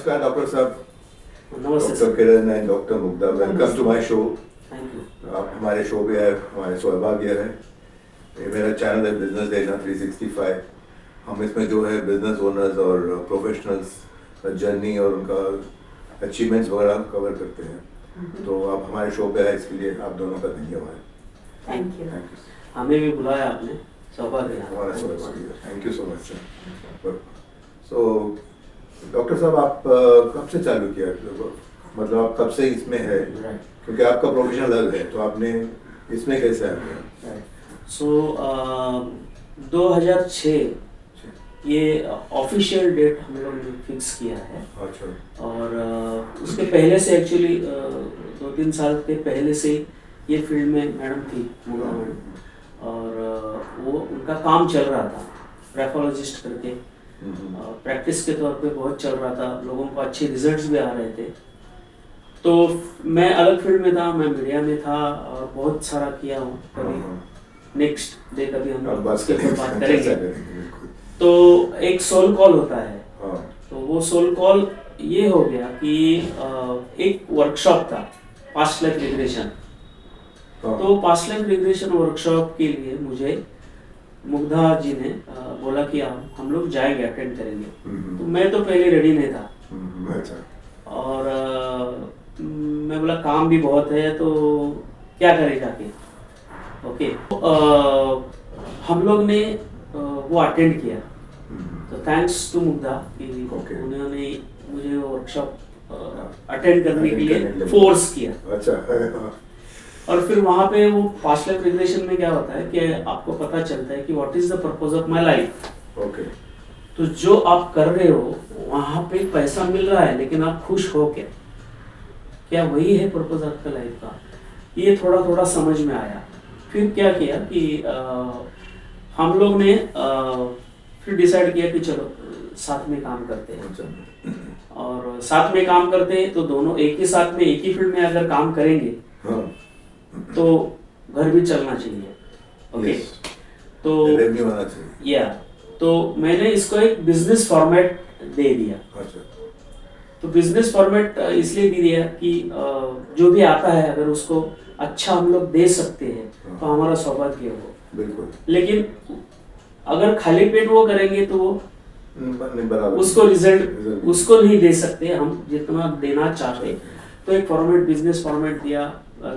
नमस्कार डॉक्टर साहब। नमस्ते doctor Kiran and doctor Mugdha, welcome to my show. Thank you. आप हमारे शो पे आए, हमारे सौभाग्य है। ये मेरा चैनल है बिजनेस डेटा 365। हम इसमें जो है बिजनेस ओनर्स और प्रोफेशनल्स का जर्नी और उनका अचीवमेंट्स वगैरह कवर करते हैं। तो आप हमारे शो पे आए, इसके लिए आप दोनों का धन्यवाद। Thank you. Thank you. हमें भी बुलाया आपने, सौभाग्य है। हमारा सौभाग्य। Thank you so much sir. So doctor साहब, आप कब से चालू किया, मतलब आप कब से इसमें है? क्योंकि आपका प्रोफेशन अलग है, तो आपने इसमें कैसे आ गया? सो 2006 ये ऑफिशियल डेट हम लोग ने फिक्स किया है। अच्छा। और उसके पहले से एक्चुअली 2-3 साल के पहले से ये फील्ड में मैडम थी, मुग्धा मैडम, और वो उनका काम चल रहा था ग्राफोलॉजिस्ट करके। प्रैक्टिस के तौर पे बहुत चल रहा था, लोगों को अच्छे रिजल्ट्स भी आ रहे थे। तो मैं अलग फील्ड में था, मैं मीडिया में था और बहुत सारा किया हूँ। कभी नेक्स्ट डे कभी हम लोग उसके ऊपर बात करेंगे। तो एक सोल कॉल होता है, तो वो सोल कॉल ये हो गया कि एक वर्कशॉप था पास्ट लाइफ रिग्रेशन। तो पास्ट लाइफ रिग्रेशन वर्कशॉप के लिए मुझे मुग्धा जी ने बोला कि हम लोग जाएंगे, अटेंड करेंगे। तो मैं तो पहले रेडी नहीं था। और मैं बोला काम भी बहुत है, तो क्या करें जाके। ओके। हम लोग ने वो अटेंड किया। तो थैंक्स टू मुग्धा कि उन्होंने मुझे वर्कशॉप अटेंड करने के लिए फोर्स किया। अच्छा। और फिर वहाँ पे वो पास्ट लाइफ रिग्रेशन में क्या होता है कि आपको पता चलता है कि what is the purpose of my life. Okay. तो जो आप कर रहे हो वहाँ पे पैसा मिल रहा है, लेकिन आप खुश हो क्या वही है पर्पस आपका लाइफ का? ये थोड़ा थोड़ा समझ में आया। फिर क्या किया कि हम लोग ने फिर डिसाइड किया कि चलो साथ में काम करते हैं। और साथ में काम करते हैं तो दोनों एक ही साथ में एक ही फील्ड में अगर काम करेंगे तो घर भी चलना चाहिए। ओके। तो रेवेन्यू आना चाहिए। या तो मैंने इसको एक बिजनेस फॉर्मेट दे दिया। अच्छा। तो बिजनेस फॉर्मेट इसलिए दे दिया कि जो भी आता है अगर उसको अच्छा हम लोग दे सकते हैं तो हमारा सौभाग्य है वो। बिल्कुल। लेकिन अगर खाली पेट वो करेंगे तो वो उसको रिजल्ट उसको नहीं दे सकते हम जितना देना चाहते। तो एक फॉर्मेट, बिजनेस फॉर्मेट दिया।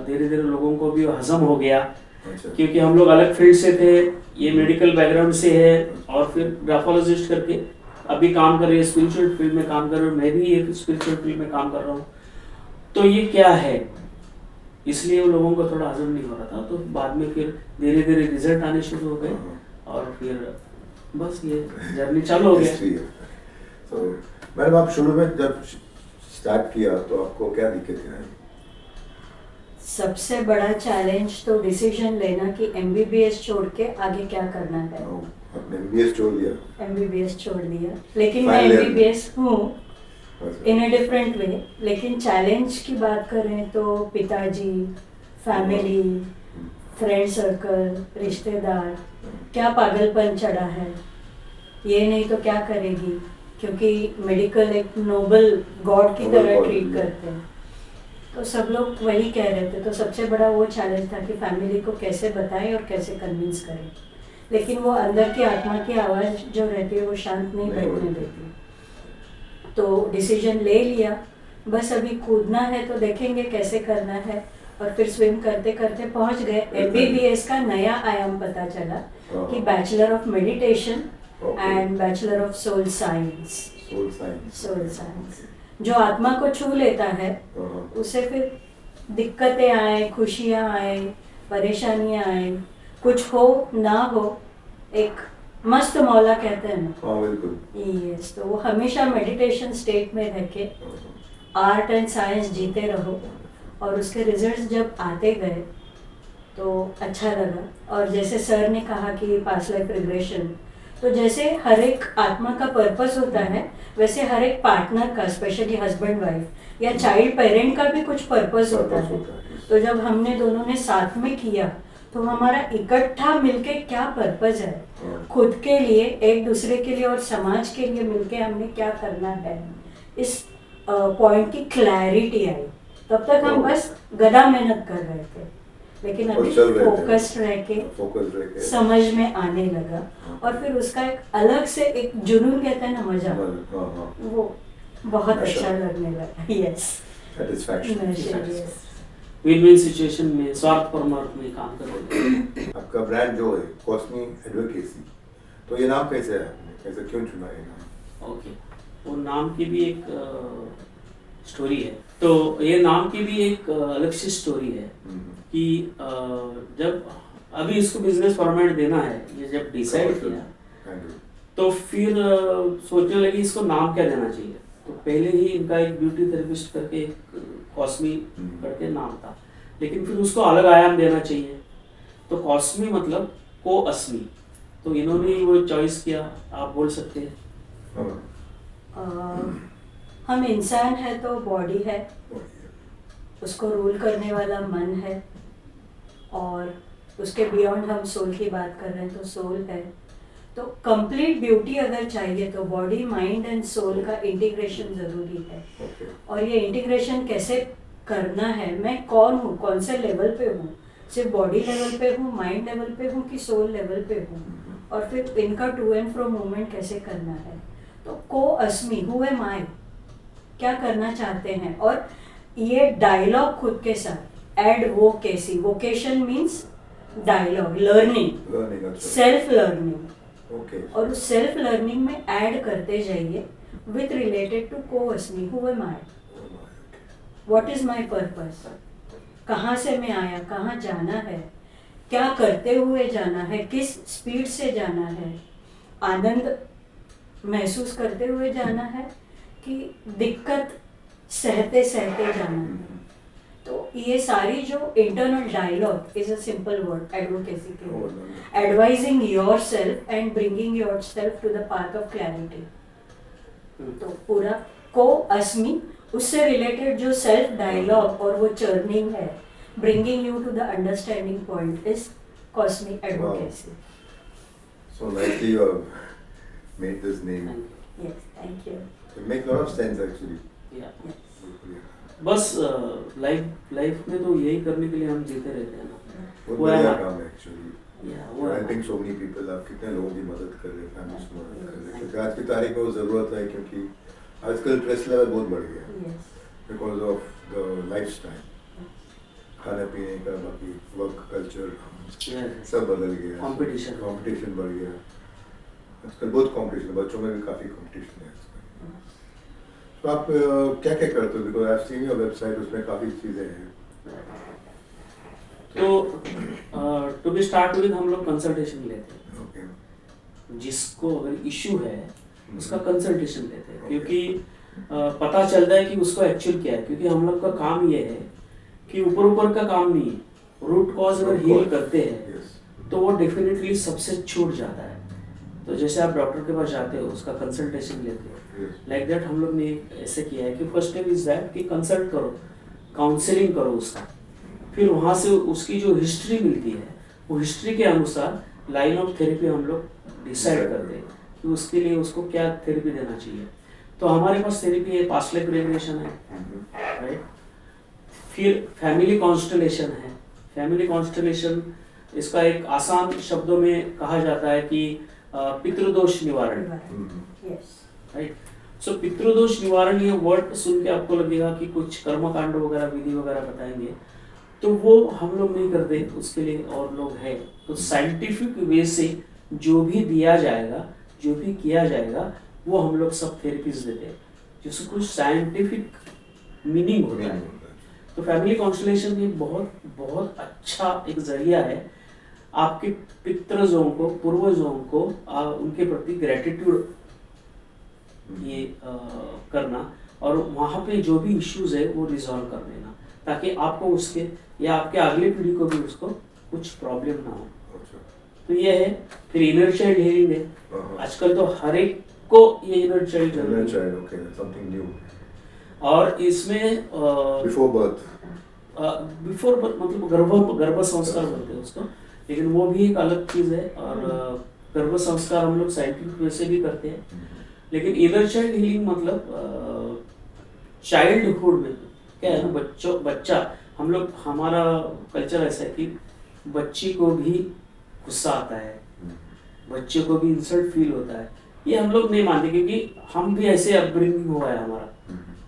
धीरे धीरे लोगों को भी हजम हो गया। अच्छा। क्योंकि हम लोग अलग फील्ड से थे, ये मेडिकल बैकग्राउंड से है और फिर ग्राफोलॉजिस्ट करके अभी काम कर रहे हैं, स्पिरिचुअल फील्ड में काम कर रहे हैं, मैं भी एक स्पिरिचुअल फील्ड में काम कर रहा हूँ। तो ये क्या है, इसलिए वो लोगों को थोड़ा हजम नहीं हो रहा था। तो बाद में फिर धीरे धीरे रिजल्ट आने शुरू हो गए और फिर बस ये जर्नी चालू हो गया। तो मैडम, आप शुरू में जब स्टार्ट किया तो आपको क्या दिक्कतें आई? सबसे बड़ा चैलेंज तो डिसीजन लेना कि एमबीबीएस छोड़ के आगे क्या करना है। आपने एमबीबीएस छोड़ दिया? एमबीबीएस छोड़ दिया, लेकिन मैं एमबीबीएस हूँ इन ए डिफरेंट वे। लेकिन चैलेंज की बात करें तो पिताजी, फैमिली, फ्रेंड सर्कल, रिश्तेदार, क्या पागलपन चढ़ा है, ये नहीं तो क्या करेगी, क्योंकि मेडिकल एक नोबल गॉड की तरह ट्रीट करते हैं। तो सब लोग वही कह रहे थे। तो सबसे बड़ा वो चैलेंज था कि फैमिली को कैसे बताएं और कैसे कन्विंस करें। लेकिन वो अंदर की आत्मा की आवाज़ जो रहती है वो शांत नहीं बैठने देती। तो डिसीजन ले लिया, बस अभी कूदना है तो देखेंगे कैसे करना है। और फिर स्विम करते करते पहुंच गए। एमबीबीएस का नया आयाम पता चला कि bachelor of meditation and bachelor of soul science. Soul science जो आत्मा को छू लेता है उसे फिर दिक्कतें आए, खुशियाँ आए, परेशानियाँ आए, कुछ हो ना हो, एक मस्त मौला कहते हैं ना। बिल्कुल। यस। तो वो हमेशा मेडिटेशन स्टेट में रह के आर्ट एंड साइंस जीते रहो। और उसके रिजल्ट्स जब आते गए तो अच्छा लगा। और जैसे सर ने कहा कि पास्ट लाइफ रिग्रेशन, तो जैसे हर एक आत्मा का पर्पस होता है वैसे हर एक पार्टनर का, स्पेशली हस्बैंड वाइफ या चाइल्ड पेरेंट का भी कुछ पर्पस होता है। तो जब हमने दोनों ने साथ में किया तो हमारा इकट्ठा मिलके क्या पर्पस है, खुद के लिए, एक दूसरे के लिए और समाज के लिए मिलके हमने क्या करना है, इस पॉइंट की क्लैरिटी आई। तब तक हम बस गधा मेहनत कर रहे थे, लेकिन और अभी चल रहे थे। फोकस्ड रह के फोकस रह के समझ में आने लगा, और फिर उसका एक अलग से एक जुनून कहते हैं ना, मजा, हाँ वो बहुत नशा। अच्छा लगने लगा। Yes, satisfaction. Yes. Win win situation में स्वार्थ परमार्थ में काम कर रहे हैं। आपका ब्रांड जो है कॉस्मी एडवोकेसी, तो ये नाम कैसे है, आपने कैसे क्यों चुना ये नाम? ओके, वो नाम की भी एक स्टोरी है। तो ये नाम की भी एक अलग सी स्टोरी है कि जब अभी इसको बिजनेस फॉर्मेट देना है, ये जब डिसाइड किया तो फिर सोचने लगी इसको नाम क्या देना चाहिए। तो पहले ही इनका एक ब्यूटी थेरेपिस्ट करके एक कॉस्मी करके नाम था, लेकिन फिर उसको अलग आयाम देना चाहिए। तो कॉस्मी मतलब को अस्मी, तो इन्होंने ही वो चॉइस किया, आप बोल सकते हैं। हम इंसान है तो बॉडी है, उसको रूल करने वाला मन है, और उसके बियॉन्ड हम सोल की बात कर रहे हैं तो सोल है। तो कंप्लीट ब्यूटी अगर चाहिए तो बॉडी, माइंड एंड सोल का इंटीग्रेशन ज़रूरी है। और ये इंटीग्रेशन कैसे करना है, मैं कौन हूँ, कौन से लेवल पे हूँ, सिर्फ बॉडी लेवल पे हूँ, माइंड लेवल पे हूँ कि सोल लेवल पे हूँ, और फिर इनका टू एंड फ्रो मूवमेंट कैसे करना है। तो को अस्मी, हु एम आई, क्या करना चाहते हैं, और ये डायलॉग खुद के साथ advocacy, vocation means dialogue, learning, self learning, और उस सेल्फ लर्निंग में ऐड करते जाइए विथ रिलेटेड टू को अस्मी, who am I, what is my purpose, कहाँ से मैं आया, कहाँ जाना है, क्या करते हुए जाना है, किस स्पीड से जाना है, आनंद महसूस करते हुए जाना है कि दिक्कत सहते सहते जाना है। तो ये सारी जो internal dialogue is a simple word, advocacy के लिए advising yourself and bringing yourself to the path of clarity. तो पूरा को अस्मी, उससे रिलेटेड जो सेल्फ डायलॉग और वो चर्निंग है, bringing you to the understanding point, is cosmic advocacy. So nicely you have made this name. Yes, thank you. It makes a lot of sense actually. Yeah. Yes. बस life में तो यही करने के लिए हम जीते रहते हैं ना। बहुत वो है बढ़िया ना। काम है एक्चुअली। वो I think so many people, आप कितने लोगों की मदद कर रहे हैं, फैमिलीज की मदद कर रहे हैं, क्योंकि आज की तारीख में वो ज़रूरत है, क्योंकि आजकल स्ट्रेस लेवल बहुत बढ़ गया है Yes. Because of the lifestyle, खाने पीने का, बाकी वर्क कल्चर सब बदल गया, कंपटीशन बढ़ गया आजकल, बहुत कंपटीशन, बच्चों में भी काफ़ी कंपटीशन है आजकल। तो आप क्या क्या करते हो, because I have seen your website, उसमें काफ़ी चीज़ें हैं। तो टू बी स्टार्ट विद हम लोग कंसल्टेशन लेते हैं। ओके। जिसको अगर इशू है उसका कंसल्टेशन लेते हैं, क्योंकि पता चलता है कि उसको एक्चुअल क्या है। क्योंकि हम लोग का काम ये है कि ऊपर ऊपर का काम नहीं है, रूट कॉज अगर हील करते हैं तो वो डेफिनेटली सबसे छूट जाता है। तो जैसे आप डॉक्टर के पास जाते हो, उसका कंसल्टेशन लेते हो, लाइक दैट हम लोग ने ऐसे किया है कि फर्स्ट स्टेप इज दैट कि कंसल्ट करो, काउंसलिंग करो उसका, फिर वहाँ से उसकी जो हिस्ट्री मिलती है वो हिस्ट्री के अनुसार लाइन ऑफ थेरेपी हम लोग डिसाइड करते हैं कि उसके लिए उसको क्या थेरेपी देना चाहिए। तो हमारे पास थेरेपी है, पास्ट लाइफ रिग्रेशन है, राइट। फिर फैमिली कॉन्स्टलेशन है। फैमिली कॉन्स्टलेशन इसका एक आसान शब्दों में कहा जाता है कि पितृदोष निवारण, राइट। सो पितृदोष निवारण, ये वर्ड सुन के आपको लगेगा कि कुछ कर्मकांड वगैरह, विधि वगैरह बताएंगे, तो वो हम लोग नहीं करते, उसके लिए और लोग हैं। तो साइंटिफिक वे से जो भी दिया जाएगा, जो भी किया जाएगा, वो हम लोग सब थेरेपीज देते हैं, जिसको कुछ साइंटिफिक मीनिंग होता है। तो फैमिली कॉन्स्टलेशन ये बहुत बहुत अच्छा एक जरिया है आपके पितृजों को, पूर्वजों को उनके प्रति ग्रेटिट्यूड ये करना, और वहाँ पे जो भी इश्यूज है वो रिजॉल्व कर देना, ताकि आपको उसके या आपके अगली पीढ़ी को भी उसको कुछ प्रॉब्लम ना हो। तो ये है। फिर इनर चाइल्ड हीलिंग है। आजकल तो हर एक को ये इनर चाइल्ड समथिंग न्यू, और इसमें बिफोर बर्थ मतलब गर्भ संस्कार बोलते हैं उसको, लेकिन वो भी एक अलग चीज है। और गर्भ संस्कार हम लोग साइंटिफिक वे से भी करते हैं, लेकिन इनर चाइल्ड हीलिंग मतलब चाइल्डहुड में क्या है ना, बच्चा हम लोग, हमारा कल्चर ऐसा है कि बच्ची को भी गुस्सा आता है, बच्चे को भी इंसल्ट फील होता है, ये हम लोग नहीं मानते क्योंकि हम भी ऐसे अपब्रिंगिंग हुआ है हमारा,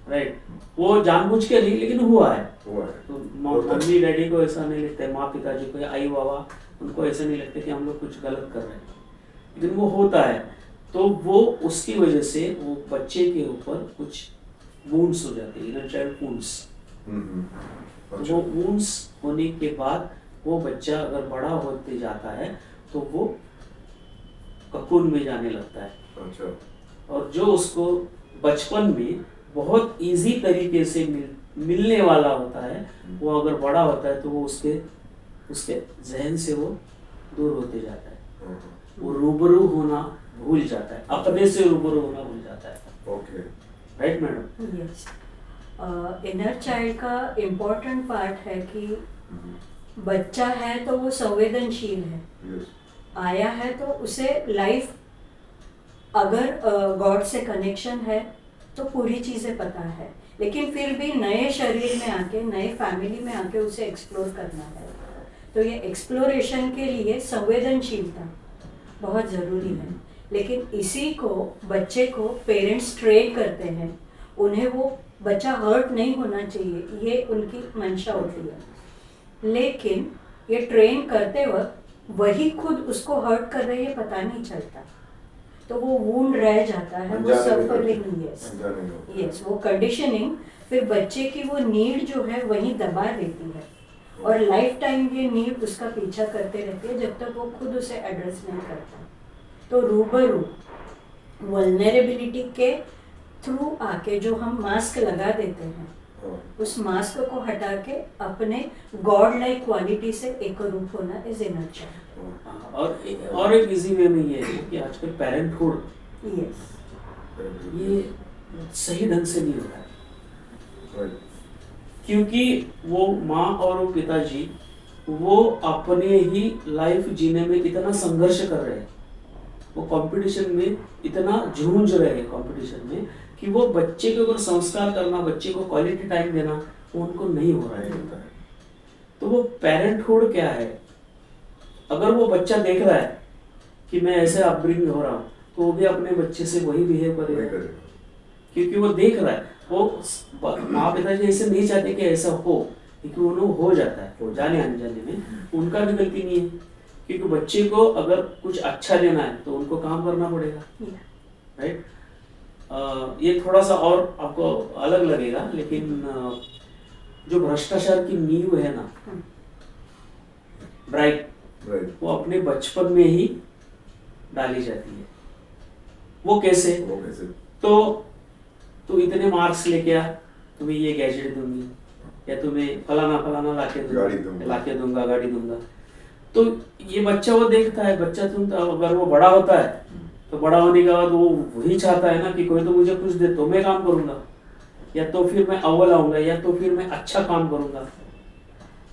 राइट। वो जानबूझ के नहीं, लेकिन हुआ है। तो मम्मी डैडी को ऐसा नहीं लगता है, माँ पिताजी को या आई बाबा उनको ऐसा नहीं लगता कि हम लोग कुछ गलत कर रहे हैं, लेकिन वो होता है। तो वो उसकी वजह से वो बच्चे के ऊपर कुछ वुंड्स हो जाते हैं, इनर चाइल्ड वुंड्स। वो वुंड्स होने के बाद वो बच्चा अगर बड़ा होते जाता है तो वो ककून में जाने लगता है। अच्छा। और जो उसको बचपन में बहुत इजी तरीके से मिलने वाला होता है, वो अगर बड़ा होता है तो वो उसके जहन से वो दूर होते जाता है, वो रूबरू होना भूल जाता है, अपने से रूबरू होना भूल जाता है। Okay, right madam? Yes. Inner child का इम्पोर्टेंट पार्ट है कि बच्चा है तो वो संवेदनशील है, आया है तो उसे लाइफ, अगर गॉड से कनेक्शन है तो पूरी चीज़ें पता है, लेकिन फिर भी नए शरीर में आके, नए फैमिली में आके उसे एक्सप्लोर करना है। तो ये एक्सप्लोरेशन के लिए संवेदनशीलता बहुत ज़रूरी है, लेकिन इसी को बच्चे को पेरेंट्स ट्रेन करते हैं, उन्हें वो बच्चा हर्ट नहीं होना चाहिए, ये उनकी मंशा होती है, लेकिन ये ट्रेन करते वक्त वही खुद उसको हर्ट कर रही है, पता नहीं चलता, तो वो वूंड रह जाता है, वो सफरिंग। यस, वो कंडीशनिंग फिर बच्चे की वो नीड जो है वही दबा देती है, और लाइफ टाइम ये नीड उसका पीछा करते रहती है जब तक वो खुद उसे एड्रेस नहीं करता। तो रूबरू वल्नरेबिलिटी के थ्रू आके जो हम मास्क लगा देते हैं, उस मास्क को हटा के अपने गॉड लाइक क्वालिटी से एक रूप होना इज इनर चाइल्ड। और एक इजी वे में ये है कि आजकल पेरेंटहुड ये सही ढंग से नहीं हो रहा है, क्योंकि वो माँ और वो पिताजी वो अपने ही लाइफ जीने में इतना संघर्ष कर रहे हैं, वो कंपटीशन में इतना झूंझ रहे हैं कंपटीशन में, कि वो बच्चे के ऊपर संस्कार करना, बच्चे को क्वालिटी टाइम देना वो उनको नहीं हो रहा है। तो वो पेरेंटहुड क्या है, अगर वो बच्चा देख रहा है कि मैं ऐसे अपब्रिंग हो रहा हूँ, तो वो भी अपने बच्चे से वही बिहेव करेगा, क्योंकि वो देख रहा है। वो माँ पिताजी ऐसे नहीं चाहते कि ऐसा हो, क्योंकि उन्हें हो जाता है जाने अनजाने में, उनका भी गलती नहीं है, क्योंकि बच्चे को अगर कुछ अच्छा देना है तो उनको काम करना पड़ेगा, राइट। ये थोड़ा सा और आपको अलग लगेगा, लेकिन जो भ्रष्टाचार की नींव है ना, ब्राइट, वो अपने बचपन में ही डाली जाती है। वो कैसे? तो इतने मार्क्स लेके आ, तुम्हें ये गैजेट दूंगी, या तुम्हें फलाना लाके दूंगा, गाड़ी दूंगा। तो ये बच्चा वो देखता है, बच्चा तुम अगर वो बड़ा होता है तो बड़ा होने के बाद वो वही चाहता है ना कि कोई तो मुझे कुछ दे तो मैं काम करूंगा, या तो फिर मैं अव्वल आऊंगा, या तो फिर मैं अच्छा काम करूंगा,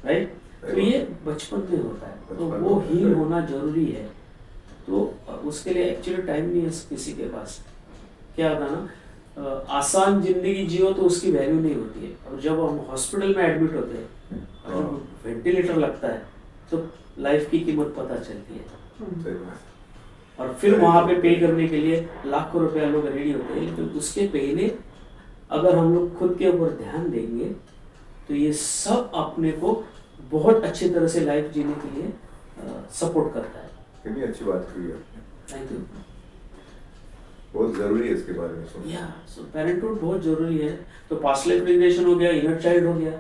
राइट। तो ये बचपन में होता है, तो वो हील होना जरूरी है। तो उसके लिए एक्चुअली टाइम नहीं है किसी के पास। क्या होता है ना, आसान जिंदगी जियो तो उसकी वैल्यू नहीं होती है, और जब हम हॉस्पिटल में एडमिट होते हैं और वेंटिलेटर लगता है तो लाइफ की कीमत पता चलती है। और फिर वहाँ पे पे करने के लिए लाखों रुपया लोग रेडी होते हैं, लेकिन उसके पहले अगर हम लोग खुद के ऊपर ध्यान देंगे तो ये सब अपने को बहुत अच्छी तरह से लाइफ जीने के लिए सपोर्ट करता है। कितनी अच्छी बात की आपने, थैंक यू। बहुत जरूरी है इसके बारे में सुनना। या सो पेरेंटहुड बहुत जरूरी है। तो पास्ट लाइफ रिग्रेशन हो गया, इनर चाइल्ड हो गया।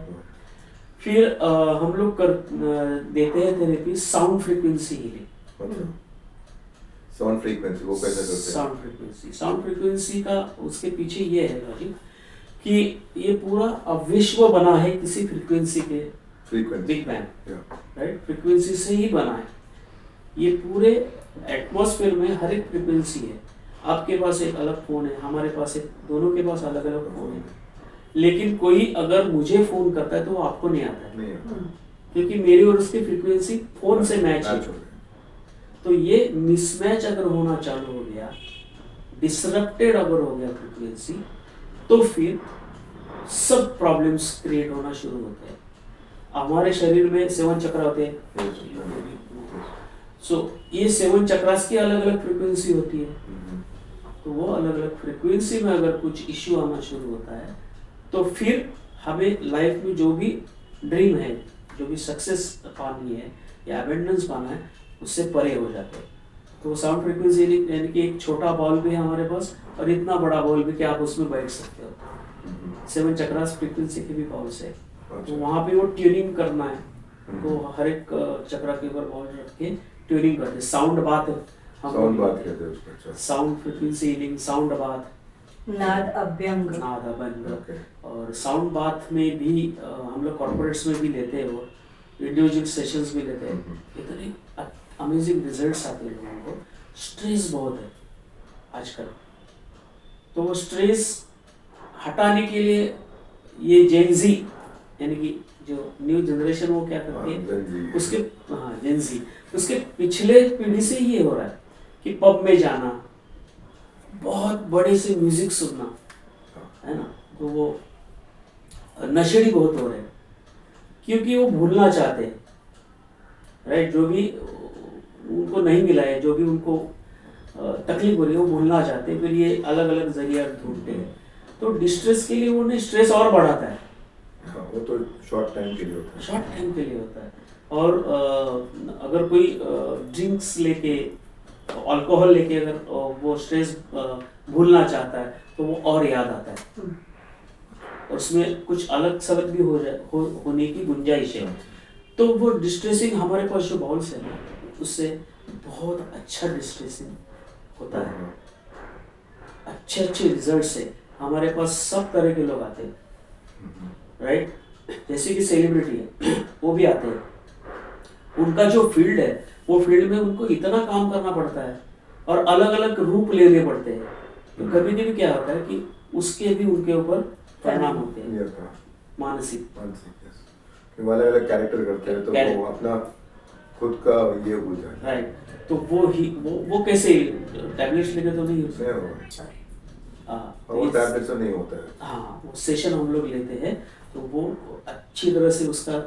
फिर हम लोग देते हैं therapy sound frequency healing. Sound frequency वो कैसे करते हैं? साउंड फ्रीक्वेंसी का उसके पीछे ये है लॉजिक कि ये पूरा विश्व बना है किसी फ्रीक्वेंसी के, बिग बैंग, राइट, फ्रीक्वेंसी से ही बना है। ये पूरे एटमॉस्फेयर में हर एक फ्रीक्वेंसी है। आपके पास एक अलग फोन है, हमारे पास एक, दोनों के पास अलग अलग फोन है, लेकिन कोई अगर मुझे फोन करता है तो वो आपको नहीं आता है, क्योंकि मेरी और उसकी फ्रीक्वेंसी फोन से मैच है। तो ये मिसमैच अगर होना चालू हो गया, डिसरप्टेड अगर हो गया फ्रीक्वेंसी, तो फिर सब प्रॉब्लम्स क्रिएट होना शुरू होते हैं। हमारे शरीर में 7 चक्र होते हैं। सो ये 7 चक्रास की अलग अलग फ्रीक्वेंसी होती है। तो वो अलग अलग फ्रीक्वेंसी में अगर कुछ इश्यू आना शुरू होता है तो फिर हमें लाइफ में जो भी ड्रीम है, जो भी सक्सेस पानी है या एबंडेंस पाना है, उससे परे हो जाते हैं। तो साउंड फ्रीक्वेंसी यानी कि एक छोटा बॉल भी है हमारे पास और इतना बड़ा बॉल भी कि आप उसमें बैठ सकते हो। 7 चक्रास फ्रीक्वेंसी के भी बॉल्स है। तो वहाँ पे वो ट्यूनिंग करना है, तो हर एक चक्रा के ऊपर बॉल रख के ट्यूनिंग करते हैं। साउंड बात साउंड बात कहते हैं उसको। अच्छा, साउंड फ्रीक्वेंसी हीलिंग, साउंड बात, नाद अभ्यंग। नाद अभ्यंग। Okay. और साउंड बात में भी हम लोग कॉर्पोरेट्स में भी लेते हैं, वो इंडिविजुअल सेशंस भी लेते हैं। इतने अमेजिंग रिजल्ट्स आते हैं लोगों को। स्ट्रेस बहुत है आजकल, तो वो स्ट्रेस हटाने के लिए ये जेनजी यानी कि जो न्यू जनरेशन वो क्या करती है, उसके जेनजी उसके पिछले पीढ़ी से ये हो रहा है कि पब में जाना, बहुत बड़े से म्यूजिक सुनना, है ना। तो वो नशेड़ी बहुत हो रहे हैं क्योंकि वो भूलना चाहते हैं, राइट। जो भी उनको नहीं मिला है, जो भी उनको तकलीफ हो रही है, वो भूलना चाहते हैं। फिर ये अलग अलग जरिया ढूंढते हैं। तो डिस्ट्रेस के लिए उन्हें स्ट्रेस और बढ़ाता है। वो तो शॉर्ट टाइम के लिए होता है। शॉर्ट टाइम के लिए होता है। और अगर कोई ड्रिंक्स लेके, अल्कोहल लेके अगर वो स्ट्रेस भूलना चाहता है तो वो और याद आता है, और उसमें कुछ अलग सलग भी होने की गुंजाइश है। तो वो डिस्ट्रेसिंग हमारे पास जो बॉल्स है ना, उससे बहुत अच्छा डिस्ट्रेसिंग होता है। अच्छे अच्छे रिजल्ट्स है हमारे पास। सब तरह के लोग आते हैं, राइट। जैसे कि सेलिब्रिटी है, वो भी आते हैं। उनका जो फील्ड है, वो फील्ड में उनको इतना काम करना पड़ता है और अलग अलग रूप लेने पड़ते हैं। तो कभी कभी क्या होता है कि उसके भी उनके ऊपर परिणाम होते हैं, मानसिक। वो अलग अलग कैरेक्टर करते हैं, तो वो अपना खुद का ये भूल जाते हैं, राइट। तो वो कैसे टैबलेट्स लेके तो नहीं होते, वो टैबलेट से नहीं होता है। हाँ, वो सेशन हम लोग लेते हैं तो वो अच्छी तरह से उसका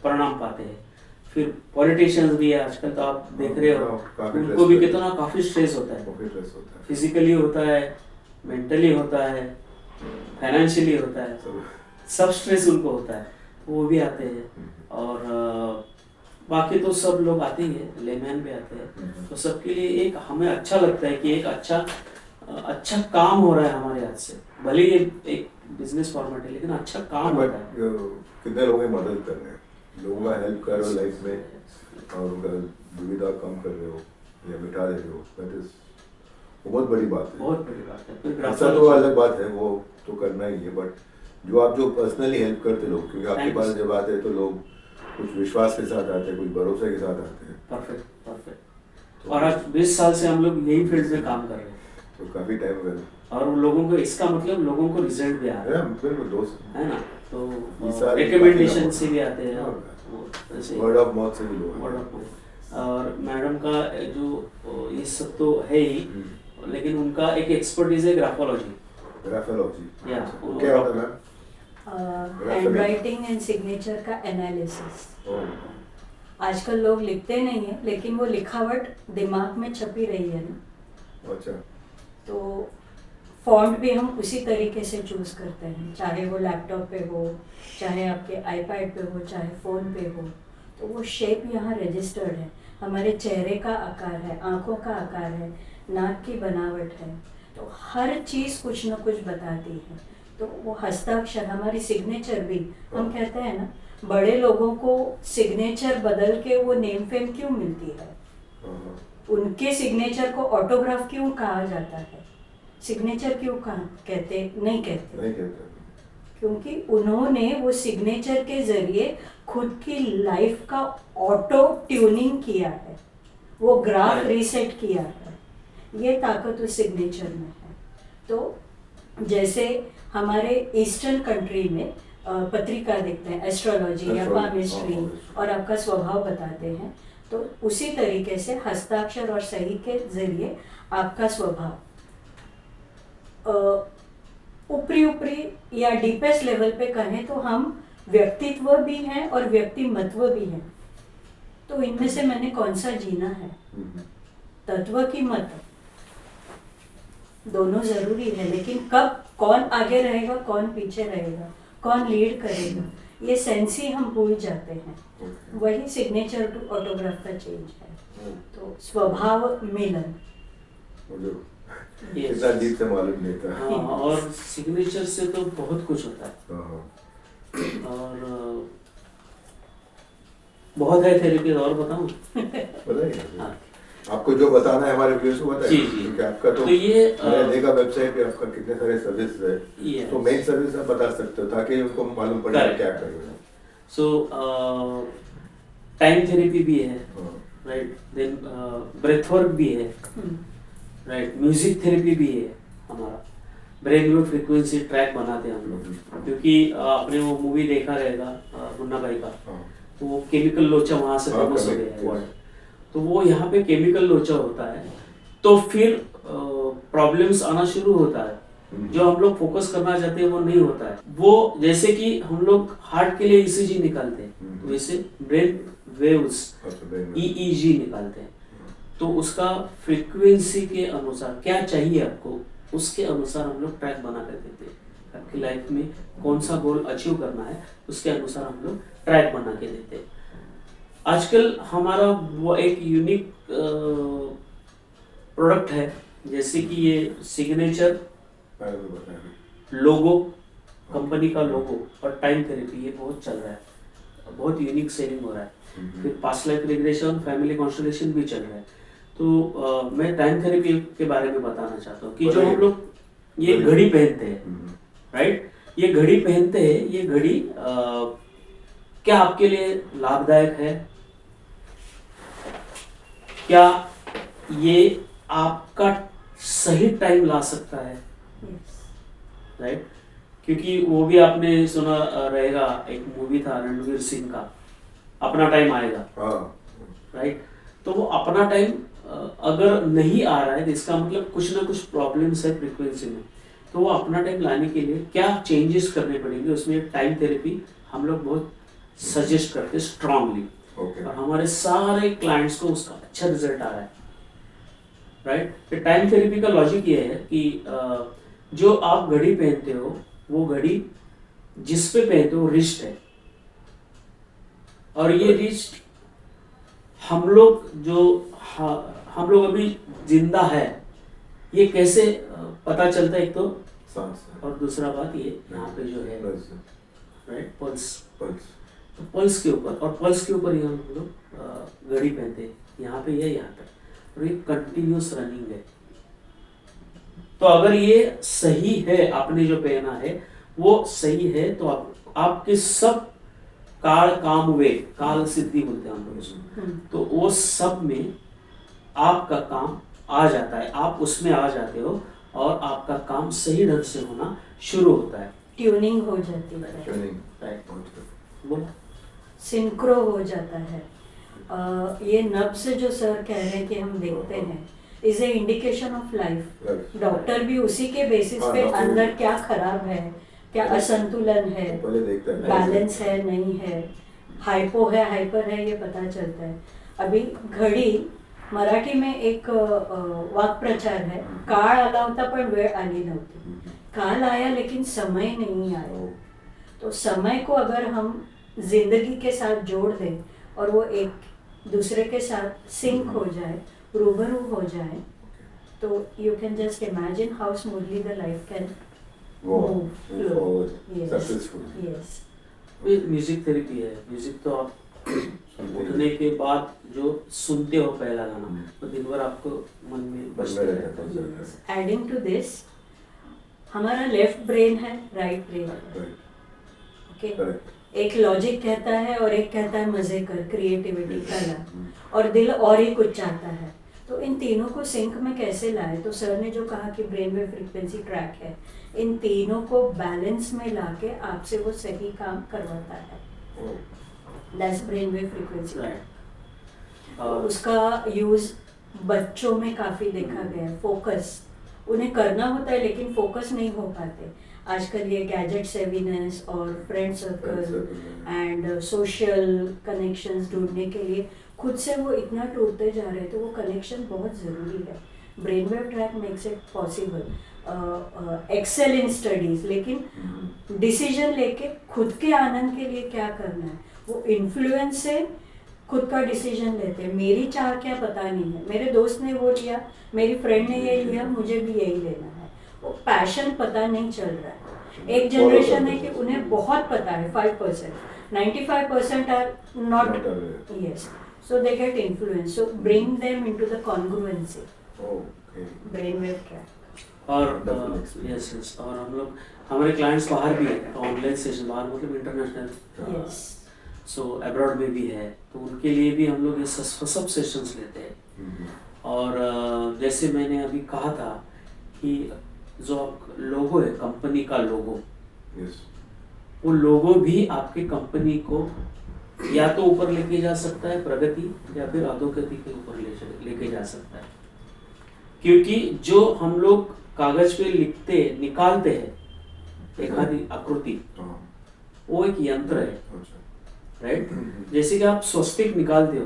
परिणाम पाते हैं। फिर पॉलिटिशियंस भी है आजकल, तो आप देख रहे हो उनको भी कितना काफी स्ट्रेस होता है। फिजिकली होता है, मेंटली होता है, फाइनेंशियली होता है, सब स्ट्रेस उनको होता है, वो भी आते हैं। और बाकी तो सब लोग आते ही हैं, लेमैन भी आते हैं। तो सबके लिए एक हमें अच्छा लगता है कि एक अच्छा काम हो रहा है हमारे हाथ से। भले ये एक बिजनेस फॉर्मेट है, लेकिन अच्छा काम होता है। कितने लोगों की मदद कर रहे हैं, लोगों का हेल्प कर रहे हो लाइफ में, और उनका दुविधा कम कर रहे हो या मिटा दे रहे हो, दैट इज बहुत बड़ी बात है। बहुत बड़ी बात है। फिर ऐसा तो अलग बात है, वो तो करना ही है, बट जो आप जो पर्सनली हेल्प करते लोग, क्योंकि आपके पास जब आते हैं तो लोग कुछ विश्वास के साथ आते हैं, कुछ भरोसे के साथ आते हैं। परफेक्ट। और आज 20 साल से हम लोग यही फील्ड में काम कर रहे हैं, तो काफी टाइम हुआ और उन लोगों को, इसका मतलब लोगों को रिजल्ट भी आ रहा है, बिल्कुल दोस्त है ना। तो रिकमेंडेशन से भी आते हैं, वर्ड ऑफ माउथ से भी लोग। Word of mouth. और मैडम का जो ये सब तो है ही, लेकिन उनका एक एक्सपर्टीज है ग्राफोलॉजी। या क्या होता है? हैंड राइटिंग एंड सिग्नेचर का एनालिसिस। आजकल लोग लिखते नहीं है, लेकिन वो लिखावट दिमाग में छपी रही है ना। अच्छा। तो फॉन्ट भी हम उसी तरीके से चूज करते हैं, चाहे वो लैपटॉप पे हो, चाहे आपके आईपैड पे हो, चाहे फ़ोन पे हो। तो वो शेप यहाँ रजिस्टर्ड है, हमारे चेहरे का आकार है, आँखों का आकार है, नाक की बनावट है। तो हर चीज़ कुछ न कुछ बताती है। तो वो हस्ताक्षर, हमारी सिग्नेचर भी, हम कहते हैं ना, बड़े लोगों को सिग्नेचर बदल के वो नेम फेम क्यों मिलती है, उनके सिग्नेचर को ऑटोग्राफ क्यों कहा जाता है, सिग्नेचर क्यों कहते नहीं कहते, क्योंकि उन्होंने वो सिग्नेचर के जरिए खुद की लाइफ का ऑटो ट्यूनिंग किया है, वो ग्राफ रीसेट किया है। ये ताकत उस सिग्नेचर में है। तो जैसे हमारे ईस्टर्न कंट्री में पत्रिका देखते हैं, एस्ट्रोलॉजी या पामिस्ट्री, और आपका स्वभाव बताते हैं। तो उसी तरीके से हस्ताक्षर और सही के जरिए आपका स्वभाव ऊपरी ऊपरी या डीपेस्ट लेवल पे कहें तो हम व्यक्तित्व भी हैं और व्यक्तिमत्व भी हैं। तो इनमें से मैंने कौन सा जीना है, तत्व की मत, दोनों जरूरी है, लेकिन कब कौन आगे रहेगा कौन पीछे रहेगा, कौन लीड करेगा, ये सेंस ही हम भूल जाते हैं। वही सिग्नेचर टू ऑटोग्राफ का चेंज है। तो स्वभाव मिलन, मुझे इतना डीप से मालूम नहीं था। हाँ, और सिग्नेचर से तो बहुत कुछ होता है। और बहुत है थेरेपी, और बताऊं? बताइए। हाँ। आपको जो बताना है हमारे व्यूअर्स को बताइए। जी, जी। क्योंकि आपका तो ये मैंने देखा वेबसाइट पे आपका कितने सारे सर्विस है। Yes. तो मेन सर्विस आप बता सकते हो ताकि उनको मालूम पड़े Correct. क्या करेगा। सो टाइम थेरेपी भी है, हाँ। राइट, देन ब्रेथ वर्क भी है, राइट, म्यूजिक थेरेपी भी है हमारा, ब्रेन वेव फ्रीक्वेंसी ट्रैक बनाते हैं हम लोग। क्योंकि आपने वो मूवी देखा रहेगा मुन्ना भाई का, हाँ। तो वो केमिकल लोचा वहाँ से हाँ, फेमस हो correct, गया है yes. वर्ड। तो वो यहाँ पे केमिकल लोचा होता है, तो फिर प्रॉब्लम्स आना शुरू होता है। जो हम लोग फोकस करना चाहते हैं वो नहीं होता है। वो जैसे कि हम लोग हार्ट के लिए ईसीजी निकालते हैं, तो वैसे ब्रेन वेव्स ईईजी निकालते हैं। तो उसका फ्रीक्वेंसी के अनुसार क्या चाहिए आपको, उसके अनुसार हम लोग ट्रैक बना कर देते हैं। आपकी लाइफ में कौन सा गोल अचीव करना है, उसके अनुसार हम लोग ट्रैक बना के देते हैं। आजकल हमारा वो एक यूनिक प्रोडक्ट है, जैसे कि ये सिग्नेचर लोगो, कंपनी का लोगो, और टाइम थेरेपी, ये बहुत चल रहा है, बहुत यूनिक सेलिंग हो रहा है। फिर past life regression, family constellation भी चल रहा है। तो मैं टाइम थेरेपी के बारे में बताना चाहता हूँ कि जो हम लोग ये घड़ी पहनते हैं, राइट, ये घड़ी पहनते हैं, ये घड़ी क्या आपके लिए लाभदायक है? क्या ये आपका सही टाइम ला सकता है, राइट? क्योंकि वो भी आपने सुना रहेगा, एक मूवी था रणवीर सिंह का, अपना टाइम आएगा, राइट? तो वो अपना टाइम अगर नहीं आ रहा है तो इसका मतलब कुछ ना कुछ प्रॉब्लम्स है फ्रीक्वेंसी में। तो वो अपना टाइम लाने के लिए क्या चेंजेस करने पड़ेंगे, उसमें टाइम थेरेपी हम लोग बहुत सजेस्ट करते हैं स्ट्रांगली। और हमारे सारे क्लाइंट्स को उसका अच्छा रिजल्ट आ रहा है, राइट? तो टाइम थेरेपी का लॉजिक ये है कि जो आप घड़ी पहनते हो, वो घड़ी जिस पे पहनते हो रिस्ट है, और ये रिस्ट हम लोग हम लोग अभी जिंदा है, ये कैसे पता चलता है? एक तो और दूसरा बात ये यहाँ पे जो है, राइट, पल्स, तो पल्स के ऊपर, और पल्स के ऊपर ही हम लोग घड़ी पहनते हैं, यहाँ पे या यहाँ पे, और ये कंटिन्यूस रनिंग है। तो अगर ये सही है, आपने जो पहना है वो सही है, तो आपके सब काम वे काल सिद्धि बोलते हैं हम लोग उसको, तो वो सब में आपका काम आ जाता है, आप उसमें आ जाते हो, और आपका काम सही ढंग से होना शुरू होता है, ट्यूनिंग हो जाती है, राइट, बोलो, सिंक्रो हो जाता है। ये नब्स जो सर कह रहे हैं कि हम देखते हैं, is a indication of life. Doctor भी उसी के बेसिस पे अंदर क्या खराब है, क्या असंतुलन है, बैलेंस है नहीं है, हाइपो है हाइपर है, ये पता चलता है। अभी घड़ी, मराठी में एक वाक्प्रचार है, काळ आला होता पण वेळ आली नव्हती। काल आया लेकिन समय नहीं आया। तो समय को अगर हम जिंदगी के साथ जोड़ दें और वो एक दूसरे के साथ सिंक हो जाए, रूबरू हो जाए, तो you can just imagine how smoothly the life can move flow. Yes, music therapy है। म्यूजिक तो आप उठने के बाद जो सुनते हो पहला गाना, तो दिन भर आपको मन में बजता रहता है। एडिंग टू दिस, हमारा लेफ्ट ब्रेन है, राइट ब्रेन है, ओके? एक लॉजिक कहता है और एक कहता है मजे कर, क्रिएटिविटी कला, और दिल और ही कुछ चाहता है। तो इन तीनों को सिंक में कैसे लाए? तो सर ने जो कहा कि ब्रेन वेव फ्रीक्वेंसी ट्रैक है, इन तीनों को बैलेंस में लाके आपसे वो सही काम करवाता है। That's brain wave frequency track. उसका यूज बच्चों में काफी देखा गया है। फोकस उन्हें करना होता है लेकिन फोकस नहीं हो पाते। आजकल ये गैजेट सेवीनेस और friend circle circle, and social connections ढूंढने के लिए खुद से वो इतना टूटते जा रहे हैं, तो वो कनेक्शन बहुत ज़रूरी है। Brain wave track makes it possible excel in studies, लेकिन डिसीजन लेके खुद के आनंद के लिए क्या करना है, वो इन्फ्लुएंस से खुद का डिसीजन लेते हैं। मेरी चाह क्या पता नहीं है, मेरे दोस्त ने वो लिया, मेरी फ्रेंड ने ये लिया, मुझे भी यही लेना है। वो पैशन पता नहीं चल रहा है। एक जनरेशन है कि उन्हें बहुत पता है, 5%, 95% are not, yes, so they get influence, so bring them into the congruency, brain wave track. और यस यस, और हम लोग, हमारे क्लाइंट्स बाहर भी हैं, ऑनलाइन सेशन, बाहर मतलब इंटरनेशनल, यस, सो अब्रॉड में भी है, तो उनके लिए भी हम लोग ये सब सेशंस लेते हैं। और जैसे मैंने अभी कहा था कि जो लोगो है, कंपनी का लोगो, वो लोगो भी आपके कंपनी को या तो ऊपर लेके जा सकता है, प्रगति, या फिर अधोगति के ऊपर लेके जा सकता है। क्योंकि जो हम लोग कागज पे लिखते निकालते हैं एक आदि आकृति, वो एक यंत्र है, राइट? जैसे कि आप स्वस्तिक निकालते हो,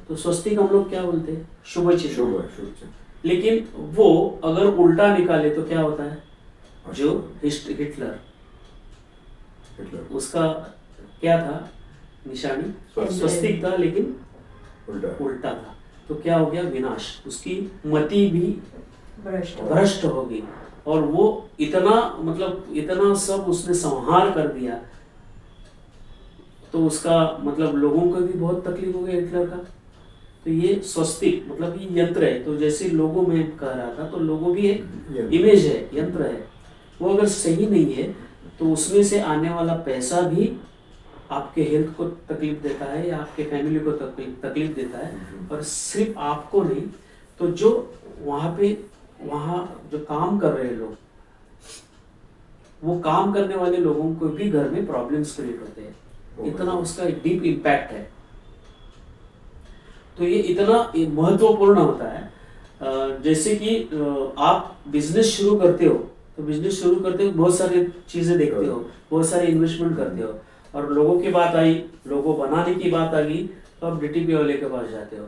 तो स्वस्तिक हम लोग क्या बोलते हैं, शुभ चिन्ह। लेकिन वो अगर उल्टा निकाले तो क्या होता है, जो हिटलर, उसका क्या था निशानी, स्वस्तिक था लेकिन उल्टा था, तो क्या हो गया, विनाश, उसकी मति भी भ्रष्ट हो गई। और वो इतना मतलब इतना सब उसने संहार कर दिया, तो उसका मतलब लोगों को भी बहुत तकलीफ हो गई हिटलर का। तो ये स्वस्तिक मतलब ये यंत्र है, तो जैसे लोगो में कह रहा था, तो लोगो भी एक इमेज है, यंत्र है। वो अगर सही नहीं है तो उसमें से आने वाला पैसा भी आपके हेल्थ को तकलीफ देता है या आपके फैमिली को तकलीफ देता है। और सिर्फ आपको नहीं, तो जो वहाँ जो काम कर रहे लोग, वो काम करने वाले लोगों को भी घर में प्रॉब्लम्स क्रिएट होते हैं, इतना उसका डीप इम्पैक्ट है। तो ये इतना महत्वपूर्ण होता है। जैसे कि आप बिजनेस शुरू करते हो, तो बिजनेस शुरू करते हो बहुत सारी चीजें देखते हो, बहुत सारे इन्वेस्टमेंट करते हो, और लोगों की बात आई, लोगों बनाने की बात आ गई, तो आप डीटीपी वाले के पास जाते हो,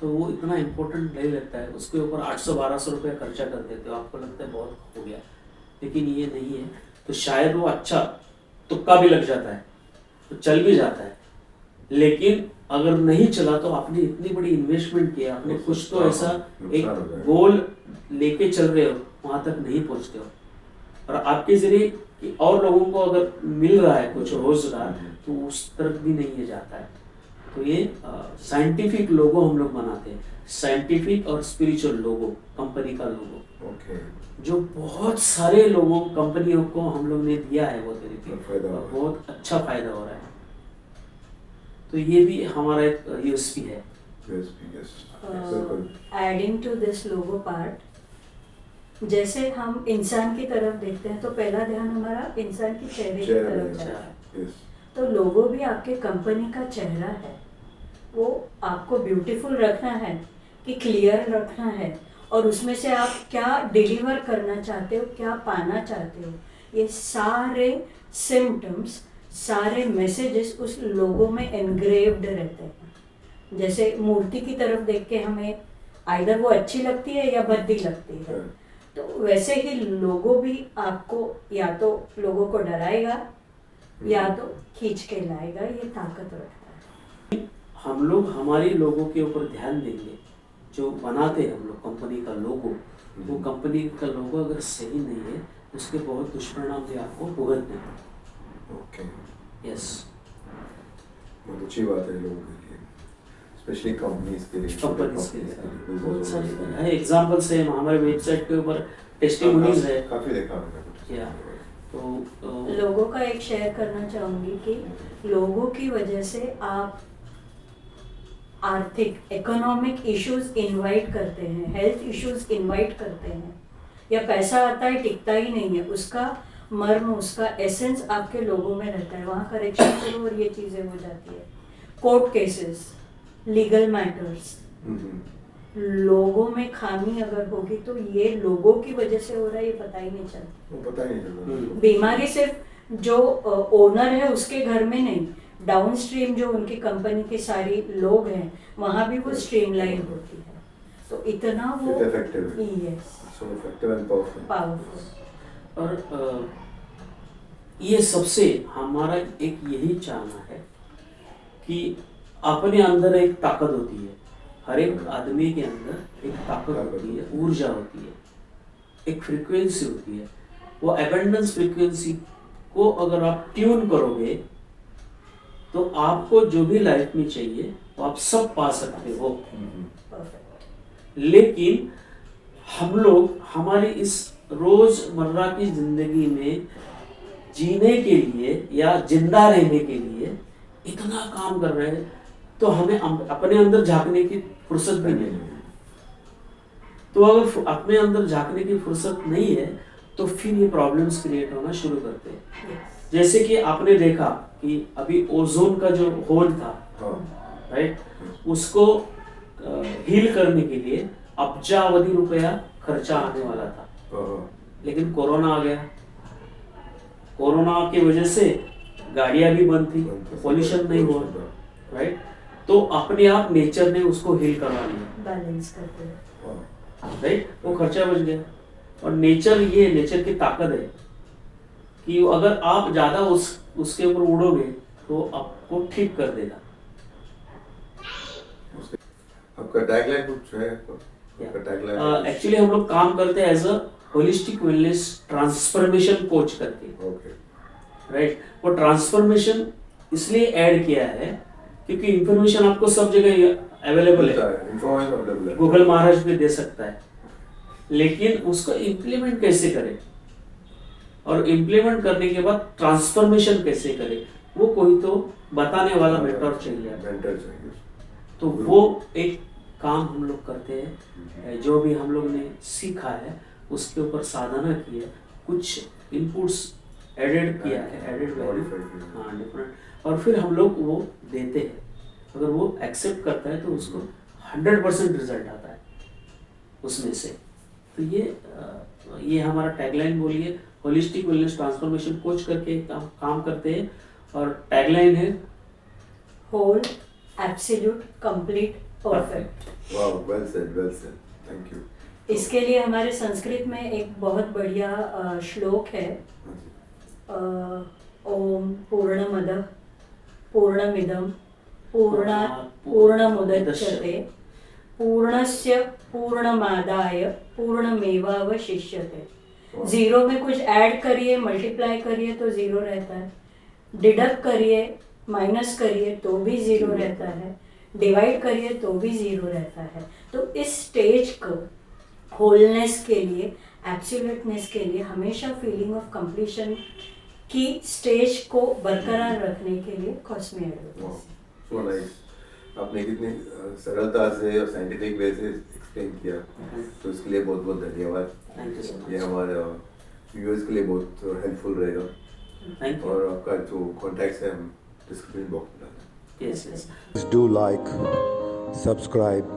तो वो इतना इम्पोर्टेंट नहीं लगता है, उसके ऊपर 800-1200 रुपये खर्चा कर देते हो, आपको लगता है बहुत हो गया, लेकिन ये नहीं है। तो शायद वो अच्छा तुक्का भी लग जाता है, तो चल भी जाता है, लेकिन अगर नहीं चला तो आपने इतनी बड़ी इन्वेस्टमेंट किया, आपने कुछ तो ऐसा एक गोल लेके चल रहे हो, वहां तक नहीं पहुंचते हो, और आपके जरिए कि और लोगों को अगर मिल रहा है कुछ रोजगार, तो उस तरफ भी नहीं जाता है। तो ये साइंटिफिक लोगो हम लोग बनाते हैं, साइंटिफिक और स्पिरिचुअल लोगो, कंपनी का लोगो, जो बहुत सारे लोगों कंपनियों को हम लोग ने दिया है, वो तरीके बहुत अच्छा फायदा हो रहा है। तो ये भी हमारा एक यूएसपी है। Adding to this logo part, जैसे हम इंसान की तरफ देखते हैं तो पहला ध्यान हमारा इंसान की चेहरे की तरफ जाता है, तो लोगो भी आपके कंपनी का चेहरा है। वो आपको ब्यूटीफुल रखना है कि क्लियर रखना है, और उसमें से आप क्या डिलीवर करना चाहते हो, क्या पाना चाहते हो, ये सारे सिम्टम्स, सारे मैसेजेस उस लोगो में एनग्रेव्ड रहते हैं। जैसे मूर्ति की तरफ देख के हमें आइदर वो अच्छी लगती है या भद्दी लगती है, तो वैसे ही लोगो भी आपको या तो लोगों को डराएगा या तो खींच के लाएगा, ये ताकत रखता है। हम लोग हमारी लोगों के ऊपर ध्यान देंगे, जो बनाते हैं हम लोग कंपनी का लोगो, वो कंपनी का लोगो अगर सही नहीं है, उसके बहुत दुष्परिणाम भी आपको भुगतने हैं। यस, बहुत अच्छी बात है लोगों के लिए, स्पेशली कंपनीज के लिए। बहुत सारे एग्जांपल्स हैं हमारे वेबसाइट के ऊपर, टेस्टिमोनीज है, काफी देखा मैंने। या तो लोगों का एक शेयर करना चाहूँगी कि लोगों की वजह से आप आर्थिक इकोनॉमिक इश्यूज इनवाइट करते हैं, हेल्थ इश्यूज इनवाइट करते हैं, या पैसा आता है टिकता ही नहीं है, उसका मर्म, उसका एसेंस आपके लोगों में रहता है। वहाँ करेक्शन करो और ये चीज़ें हो जाती है। कोर्ट केसेस, लीगल मैटर्स, लोगों में खामी अगर होगी तो ये लोगों की वजह से हो रहा है, ये पता ही नहीं चलता। वो पता ही नहीं चलता। बीमारी सिर्फ जो ओनर है उसके घर में नहीं, डाउन स्ट्रीम जो उनकी कंपनी के सारी लोग हैं वहाँ भी वो स्ट्रीमलाइन होती है, तो इतना वो It's effective. Yes So effective and powerful. Powerful. और ये सबसे हमारा एक यही चाहना है कि अपने अंदर एक ताकत होती है, हर एक आदमी के अंदर एक ताकत होती है, ऊर्जा होती है, एक फ्रीक्वेंसी होती है। वो एबंडेंस फ्रीक्वेंसी को अगर आप ट्यून करोगे तो आपको जो भी लाइफ में चाहिए वो आप सब पा सकते हो। परफेक्ट। लेकिन हम लोग हमारी इस रोजमर्रा की जिंदगी में जीने के लिए या जिंदा रहने के लिए इतना काम कर रहे हैं तो हमें अपने अंदर झांकने की फुर्सत भी नहीं है। तो अगर अपने अंदर झांकने की फुर्सत नहीं है तो फिर ये प्रॉब्लम्स क्रिएट होना शुरू करते हैं। जैसे कि आपने देखा कि अभी ओजोन का जो होल था, राइट, उसको हील करने के लिए अब्जावधि रुपया खर्चा आने वाला था, लेकिन कोरोना आ गया। कोरोना की वजह से गाड़ियां भी बंद थी, पॉल्यूशन नहीं हुआ, राइट, तो अपने आप नेचर ने उसको हील करवा लिया, बैलेंस करते हैं, राइट, वो खर्चा बच गया। और नेचर की ताकत है कि अगर आप ज्यादा उसके ऊपर उड़ोगे तो आपको ठीक कर देगा। आपका टैगलाइन कुछ है? आपका टैगलाइन एक्चुअली हम लोग काम करते हैं as a holistic wellness transformation coach करके, ओके, राइट। वो ट्रांसफॉर्मेशन इसलिए ऐड किया है क्योंकि इंफॉर्मेशन आपको सब जगह अवेलेबल है, इंफॉर्मेशन अवेलेबल है, गूगल महाराज भी दे सकता है, लेकिन उसको इम्प्लीमेंट कैसे करें और इम्प्लीमेंट करने के बाद ट्रांसफॉर्मेशन कैसे करें, वो कोई तो बताने वाला मेंटर चाहिए। मेंटर चाहिए। तो वो एक काम हम लोग करते हैं, जो भी हम लोग ने सीखा है उसके ऊपर साधना की है, कुछ इनपुट्स एडेड किया है, एडेड वैल्यू, हाँ डिफरेंट, और फिर हम लोग वो देते हैं। अगर वो एक्सेप्ट करता है तो उसको 100% रिजल्ट आता है उसमें से। तो ये हमारा टैगलाइन बोलिए, होलिस्टिक वेलनेस ट्रांसफॉर्मेशन कोच करके काम करते हैं, और टैगलाइन है whole, absolute, complete, perfect. Wow, well said, thank you. इसके लिए हमारे संस्कृत में एक बहुत बढ़िया श्लोक है, ओम पूर्णमदः पूर्णमिदं पूर्णात् पूर्णमुदच्यते पूर्णस्य पूर्णमादाय पूर्णमेवावशिष्यते। जीरो में कुछ ऐड करिए, मल्टीप्लाई करिए तो जीरो रहता है, डिडक्ट करिए, माइनस करिए तो भी जीरो रहता है, डिवाइड करिए तो भी जीरो रहता है। तो इस स्टेज को होलनेस के लिए, एब्सोल्यूटनेस के लिए, हमेशा फीलिंग ऑफ कंप्लीशन की स्टेज को बरकरार रखने के लिए कॉस्मी एडवर्टाइज। सो नाइस, आपने कितनी सरलता से और साइंटिफिक वे से एक्सप्लेन किया, तो इसके लिए बहुत बहुत धन्यवाद। Thank you so much. ये हमारे व्यूअर्स के लिए बहुत हेल्पफुल रहेगा। Thank you. और आपका जो कॉन्टैक्ट्स है हम डिस्क्रिप्शन बॉक्स में डालेंगे। Yes yes. Please do like, subscribe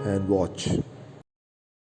and watch.